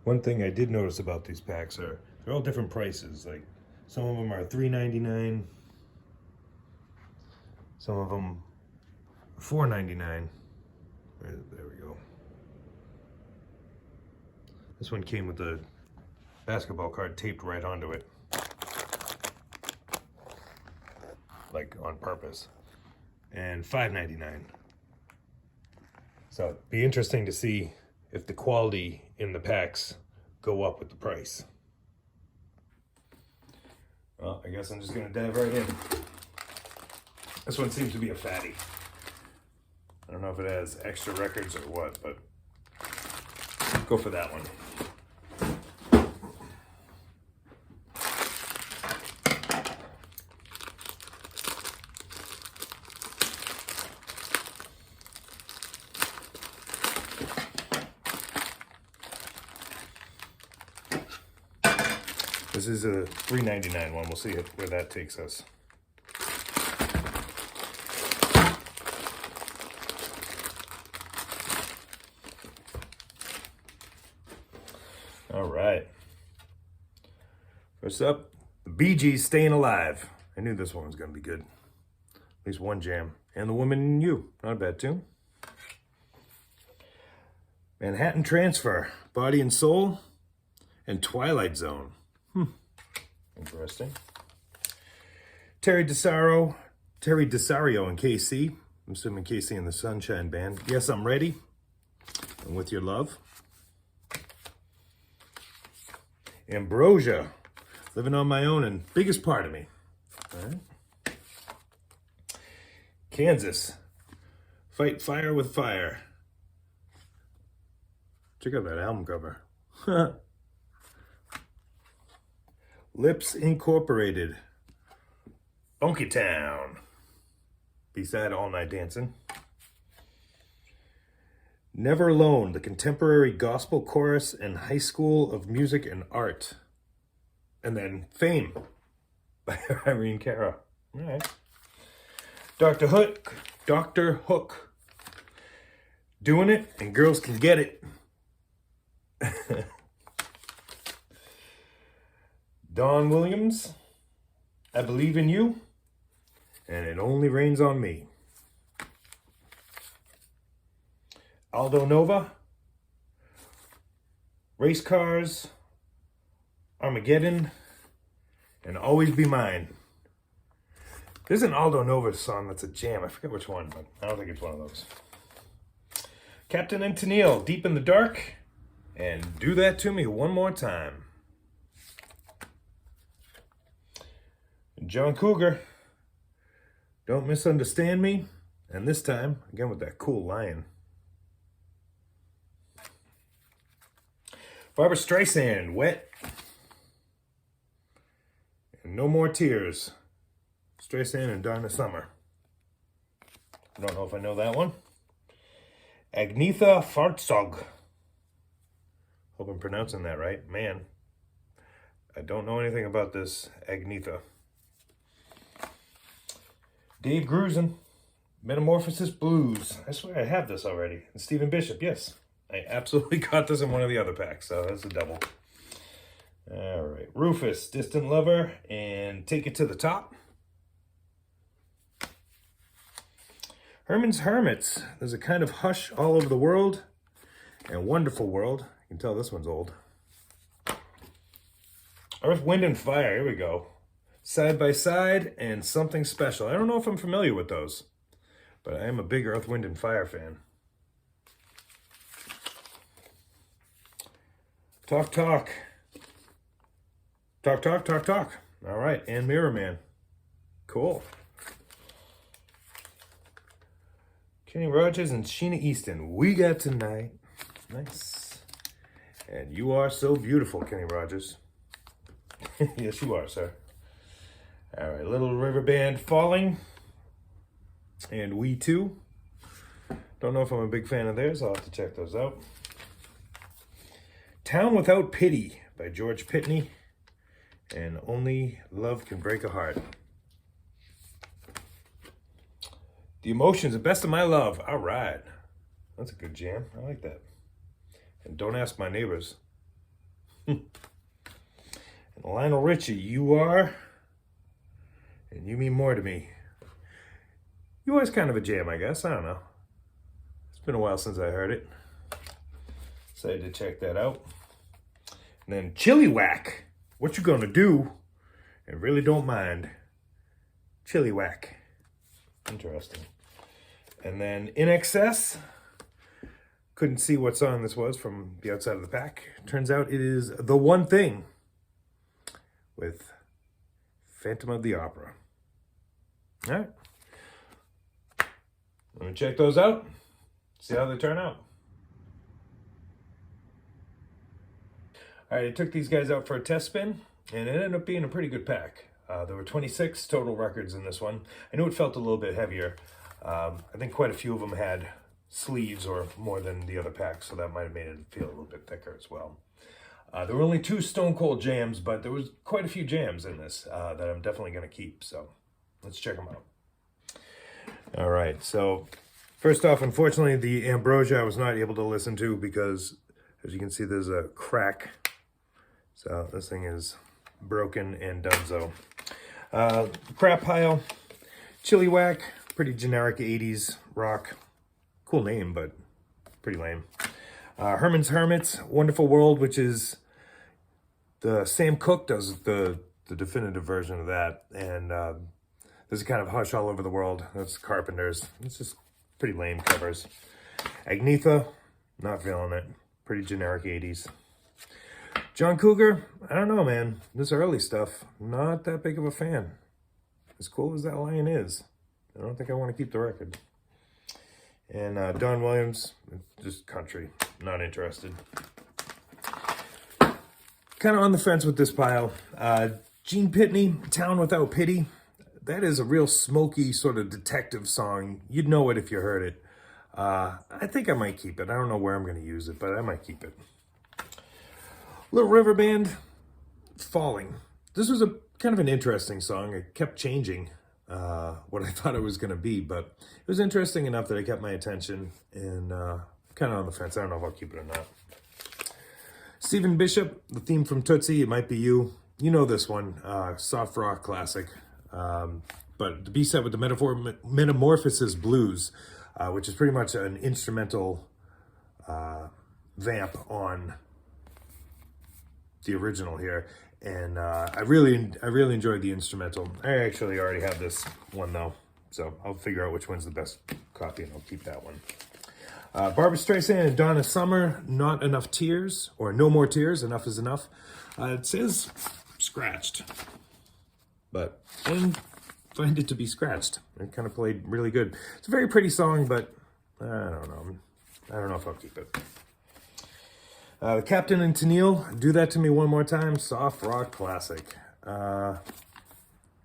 One thing I did notice about these packs are they're all different prices. Like some of them are $3.99, some of them are $4.99. There we go. This one came with the basketball card taped right onto it, like on purpose, and $5.99. So it'd be interesting to see if the quality in the packs go up with the price. Well, I guess I'm just gonna dive right in. This one seems to be a fatty. I don't know if it has extra records or what, but go for that one. This is a $3.99 one. We'll see where that takes us. All right. First up, Bee Gees, Stayin' Alive. I knew this one was going to be good. At least one jam. And The Woman in You. Not a bad tune. Manhattan Transfer, Body and Soul, and Twilight Zone. Interesting. Terry DeSario and KC. I'm assuming KC and the Sunshine Band. Yes, I'm Ready. And With Your Love. Ambrosia, Living on My Own and Biggest Part of Me. All right. Kansas, Fight Fire with Fire. Check out that album cover. Lips Incorporated, Funkytown, B-side All Night Dancing. Never Alone, the Contemporary Gospel Chorus and High School of Music and Art. And then Fame by Irene, Cara. All right. Dr. Hook, Doing It and Girls Can Get It. Don Williams, I Believe in You, and It Only Rains on Me. Aldo Nova, Race Cars, Armageddon, and Always Be Mine. There's an Aldo Nova song that's a jam. I forget which one, but I don't think it's one of those. Captain and Tenille, Deep in the Dark, and Do That to Me One More Time. John Cougar, Don't Misunderstand Me, and this time, again with that cool lion. Barbra Streisand, Wet, and No More Tears. Streisand and Donna Summer. I don't know if I know that one. Agnetha Fartzog. Hope I'm pronouncing that right. Man, I don't know anything about this Agnetha. Dave Grusin, Metamorphosis Blues. I swear I have this already. And Stephen Bishop, yes. I absolutely got this in one of the other packs, so that's a double. All right. Rufus, Distant Lover, and Take It to the Top. Herman's Hermits. There's a kind of hush all over the world. And Wonderful World. You can tell this one's old. Earth, Wind, and Fire. Here we go. Side by Side and Something Special. I don't know if I'm familiar with those, but I am a big Earth, Wind, and Fire fan. Talk, Talk. Talk, Talk, Talk, Talk. All right, and Mirror Man. Cool. Kenny Rogers and Sheena Easton. We Got Tonight. Nice. And You Are So Beautiful, Kenny Rogers. Yes, you are, sir. All right, Little River Band, Falling. And We Too. Don't know if I'm a big fan of theirs. I'll have to check those out. Town Without Pity by George Pitney. And Only Love Can Break a Heart. The Emotions, The Best of My Love. All right. That's a good jam. I like that. And Don't Ask My Neighbors. And Lionel Richie, you are, and you mean more to me. You are kind of a jam, I guess. I don't know. It's been a while since I heard it. Decided to check that out. And then Chilliwack, what you gonna do? I really don't mind. Chilliwack. Interesting. And then In Excess. Couldn't see what song this was from the outside of the pack. Turns out it is The One Thing with Phantom of the Opera. All right. Let me check those out. See how they turn out. All right, I took these guys out for a test spin, and it ended up being a pretty good pack. There were 26 total records in this one. I knew it felt a little bit heavier. I think quite a few of them had sleeves or more than the other packs, so that might have made it feel a little bit thicker as well. There were only 2 Stone Cold jams, but there was quite a few jams in this that I'm definitely going to keep, so let's check them out. All right, so first off, unfortunately, the Ambrosia I was not able to listen to because, as you can see, there's a crack. So this thing is broken and donezo. Crap pile, Chilliwack, pretty generic 80s rock. Cool name, but pretty lame. Herman's Hermits, Wonderful World, which is the Sam Cooke does the definitive version of that. And there's a kind of Hush All Over the World. That's Carpenter's. It's just pretty lame covers. Agnetha, not feeling it. Pretty generic 80s. John Cougar, I don't know, man. This early stuff, not that big of a fan. As cool as that lion is, I don't think I want to keep the record. And Don Williams, just country, not interested. Kind of on the fence with this pile. Gene Pitney, Town Without Pity. That is a real smoky sort of detective song. You'd know it if you heard it. I think I might keep it. I don't know where I'm going to use it, but I might keep it. Little River Band, Falling. This was a kind of an interesting song. It kept changing what I thought it was going to be, but it was interesting enough that it kept my attention and kind of on the fence. I don't know if I'll keep it or not. Stephen Bishop, the theme from Tootsie, It Might Be You. You know this one, soft rock classic. But the B-side with the Metamorphosis Blues, which is pretty much an instrumental vamp on the original here, and I really enjoyed the instrumental. I actually already have this one though, so I'll figure out which one's the best copy and I'll keep that one. Barbra Streisand and Donna Summer, Not Enough Tears, or No More Tears, Enough Is Enough. It says scratched, but I didn't find it to be scratched. It kind of played really good. It's a very pretty song, but I don't know. I don't know if I'll keep it. The Captain and Tenille, Do That To Me One More Time, soft rock classic. I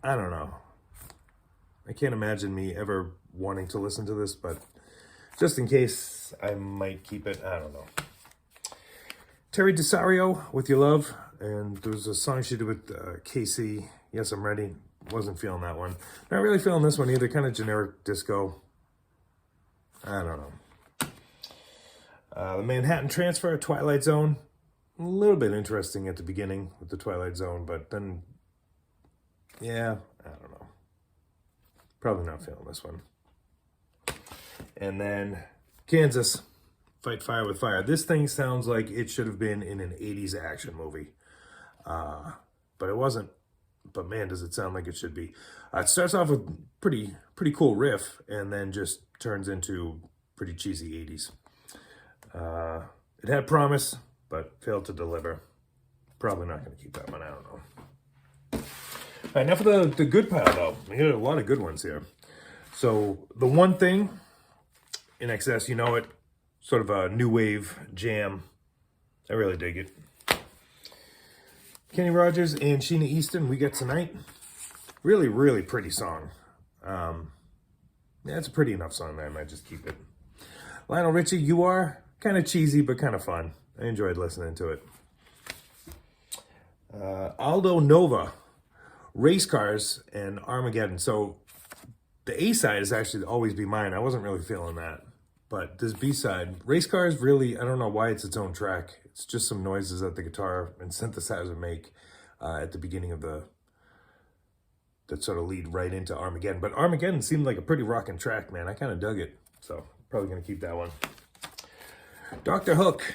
don't know. I can't imagine me ever wanting to listen to this, but just in case, I might keep it. I don't know. Terry DeSario, With Your Love, and there was a song she did with Casey, Yes, I'm Ready. Wasn't feeling that one. Not really feeling this one either. Kind of generic disco. I don't know. The Manhattan Transfer, Twilight Zone. A little bit interesting at the beginning with the Twilight Zone, but then, yeah, I don't know. Probably not feeling this one. And then Kansas, Fight Fire with Fire. This thing sounds like it should have been in an 80s action movie. But it wasn't. But man, does it sound like it should be. It starts off with pretty cool riff, and then just turns into pretty cheesy 80s. It had promise, but failed to deliver. Probably not going to keep that one. I don't know. All right, enough of the good pile, though. We got a lot of good ones here. So The One Thing, In Excess, you know it. Sort of a new wave jam. I really dig it. Kenny Rogers and Sheena Easton, We Get Tonight. Really pretty song. Yeah, it's a pretty enough song that I might just keep it. Lionel Richie, You Are. Kind of cheesy, but kind of fun. I enjoyed listening to it. Aldo Nova, Race Cars and Armageddon. So the A-side is actually Always Be Mine. I wasn't really feeling that. But this B-side, Race Car is really, I don't know why it's its own track. It's just some noises that the guitar and synthesizer make at the beginning of that sort of lead right into Armageddon. But Armageddon seemed like a pretty rocking track, man. I kind of dug it. So probably going to keep that one. Dr. Hook.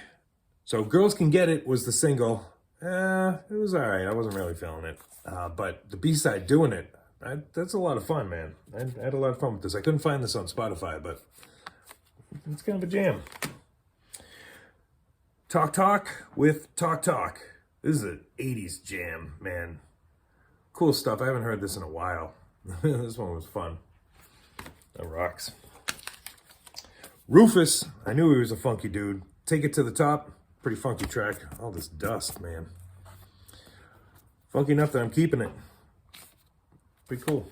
So Girls Can Get It was the single. It was all right. I wasn't really feeling it. But the B-side, Doing It, that's a lot of fun, man. I had a lot of fun with this. I couldn't find this on Spotify, but it's kind of a jam. Talk Talk with Talk Talk. This is an 80s jam, man. Cool stuff. I haven't heard this in a while. This one was fun. That rocks. Rufus. I knew he was a funky dude. Take It to the Top. Pretty funky track. All this dust, man. Funky enough that I'm keeping it. Pretty cool.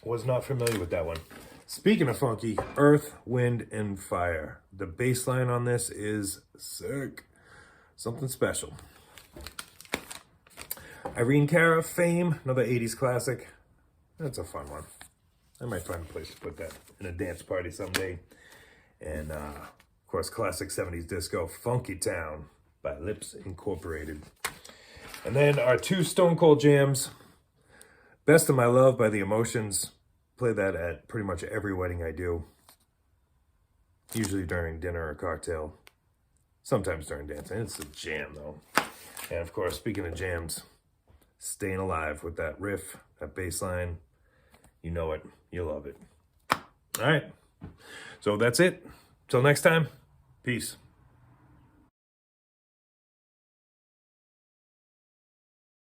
Was not familiar with that one. Speaking of funky, Earth, Wind, and Fire. The bass line on this is sick. Something special. Irene, Cara, Fame, another 80s classic. That's a fun one. I might find a place to put that in a dance party someday. And, of course, classic 70s disco, Funkytown by Lips Incorporated. And then our two Stone Cold jams. Best of My Love by The Emotions. Play that at pretty much every wedding I do. Usually during dinner or cocktail. Sometimes during dancing. It's a jam, though. And, of course, speaking of jams, Stayin' Alive with that riff, that bass line. You know it. You love it. All right. So that's it. Till next time. Peace.